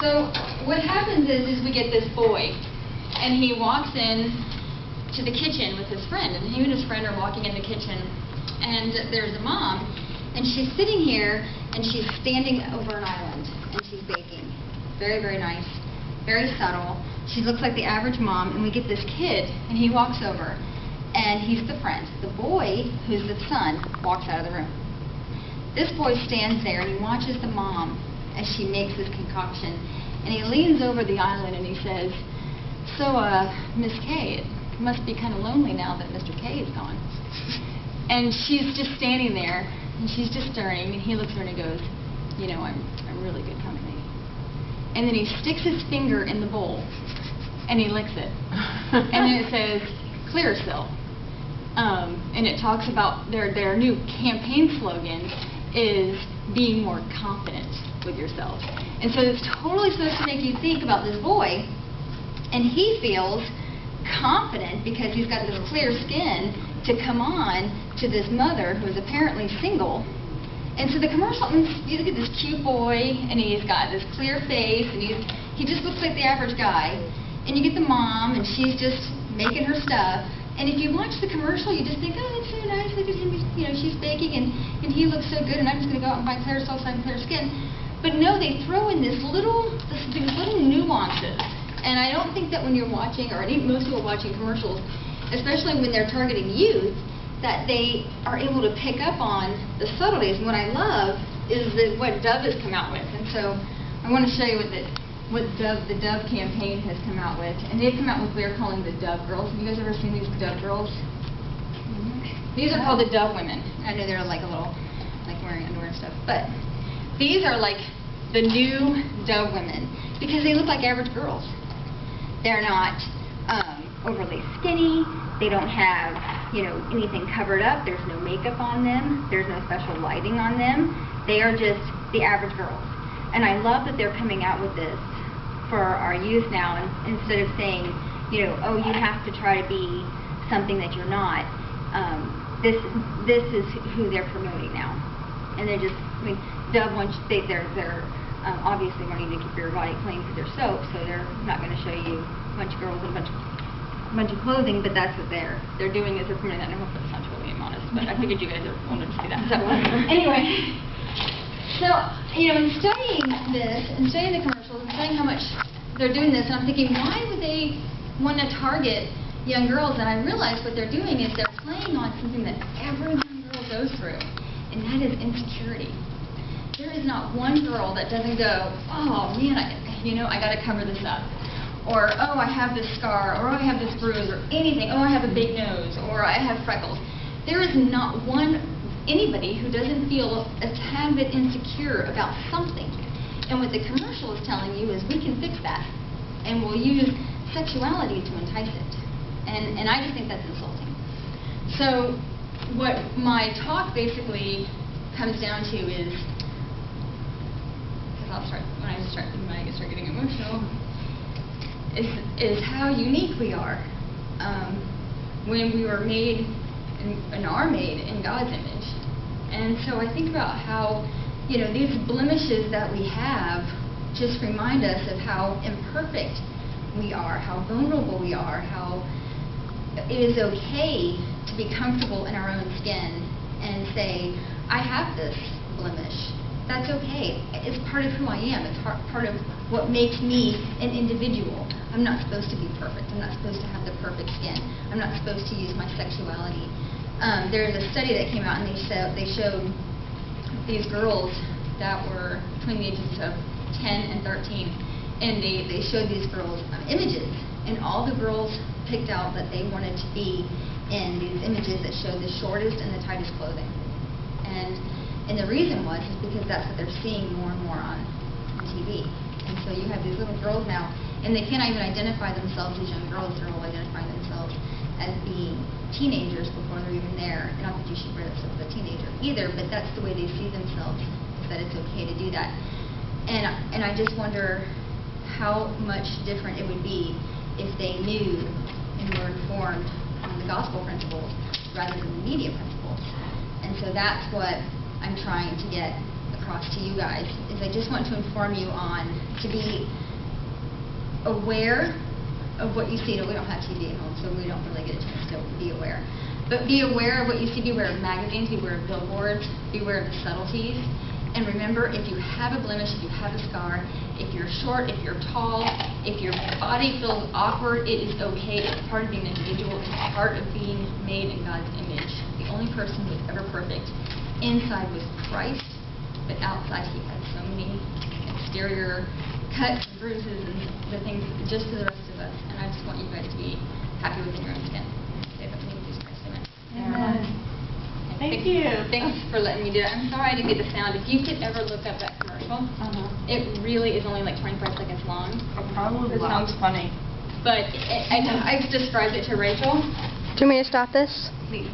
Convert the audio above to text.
So what happens is we get this boy, and he walks in to the kitchen with his friend, and he and his friend are walking in the kitchen, and there's a mom, and she's sitting here, and she's standing over an island, and she's baking. Very, very nice, very subtle. She looks like the average mom, and we get this kid, and he walks over, and he's the friend. The boy, who's the son, walks out of the room. This boy stands there, and he watches the mom as she makes this concoction, and he leans over the island, and he says, "So, Miss K, it must be kind of lonely now that Mr. K is gone." And she's just standing there, and she's just stirring, and he looks at her and he goes, "You know, I'm really good company." And then he sticks his finger in the bowl, and he licks it. And then it says, "Clearasil." And it talks about their new campaign slogan is being more confident with yourself. And so it's totally supposed to make you think about this boy, and he feels confident because he's got this clear skin to come on to this mother who is apparently single. And so the commercial, I mean, you look at this cute boy, and he's got this clear face, and he just looks like the average guy. And you get the mom, and she's just making her stuff. And if you watch the commercial, you just think, oh, that's so nice, look at him, you know, she's baking, and he looks so good, and I'm just going to go out and buy Clearasil so I can clear skin. But no, they throw in these little nuances. And I don't think that when you're watching, or most people watching commercials, especially when they're targeting youth, that they are able to pick up on the subtleties. And what I love is what Dove has come out with. And so I want to show you what the Dove campaign has come out with. And they've come out with what they're calling the Dove Girls. Have you guys ever seen these Dove Girls? These are called the Dove Women. I know they're like a little, like wearing underwear and stuff. But these are like the new Dove Women because they look like average girls. They're not overly skinny. They don't have, you know, anything covered up. There's no makeup on them. There's no special lighting on them. They are just the average girls. And I love that they're coming out with this for our youth now, and instead of saying, you know, oh, you have to try to be something that you're not. This is who they're promoting now. And they're just, I mean, Dove wants, they're obviously wanting to keep your body clean with their soap, so they're not going to show you a bunch of girls in a bunch of clothing, but that's what they're doing is they're promoting that. And I hope that's not totally immodest, but I figured you guys wanted to see that. So anyway, so you know, in studying this and studying the commercials and studying how much they're doing this, and I'm thinking, why would they want to target young girls? And I realized what they're doing is they're playing on something that every young girl goes through, and that is insecurity. There is not one girl that doesn't go, oh man, I got to cover this up. Or, oh, I have this scar, or oh, I have this bruise, or anything. Oh, I have a big nose, or I have freckles. There is not anybody who doesn't feel a tad bit insecure about something. And what the commercial is telling you is we can fix that, and we'll use sexuality to entice it. And I just think that's insulting. So what my talk basically comes down to is, when I start getting emotional, is how unique we are when we were made and are made in God's image. And so I think about how, you know, these blemishes that we have just remind us of how imperfect we are, how vulnerable we are, how it is okay to be comfortable in our own skin and say, I have this blemish. That's okay. It's part of who I am. It's part of what makes me an individual. I'm not supposed to be perfect. I'm not supposed to have the perfect skin. I'm not supposed to use my sexuality. There's a study that came out, and they showed these girls that were between the ages of 10 and 13, and they showed these girls images, and all the girls picked out that they wanted to be in these images that showed the shortest and the tightest clothing. And the reason was is because that's what they're seeing more and more on TV. And so you have these little girls now, and they can't even identify themselves as young girls. They're all identifying themselves as being teenagers before they're even there. Not that you should wear this as a teenager either, but that's the way they see themselves, is that it's okay to do that. And I just wonder how much different it would be if they knew and were informed on the gospel principles rather than the media principles. And so that's what I'm trying to get across. across to you guys is I just want to inform you on to be aware of what you see. No, we don't have TV at home, so we don't really get a chance to be aware. But be aware of what you see. Beware of magazines. Beware of billboards. Beware of the subtleties. And remember, if you have a blemish, if you have a scar, if you're short, if you're tall, if your body feels awkward, it is okay. It's part of being an individual. It's part of being made in God's image. The only person who was ever perfect inside was Christ, but outside he had so many exterior cuts and bruises and the things just to the rest of us. And I just want you guys to be happy within your own skin. Say that we need Jesus Christ. Amen. Amen. Thank you. Thanks for letting me do that. I'm sorry I didn't get the sound. If you could ever look up that commercial, it really is only like 25 seconds long. It probably sounds funny. But I described it to Rachel. Do you want me to stop this? Please.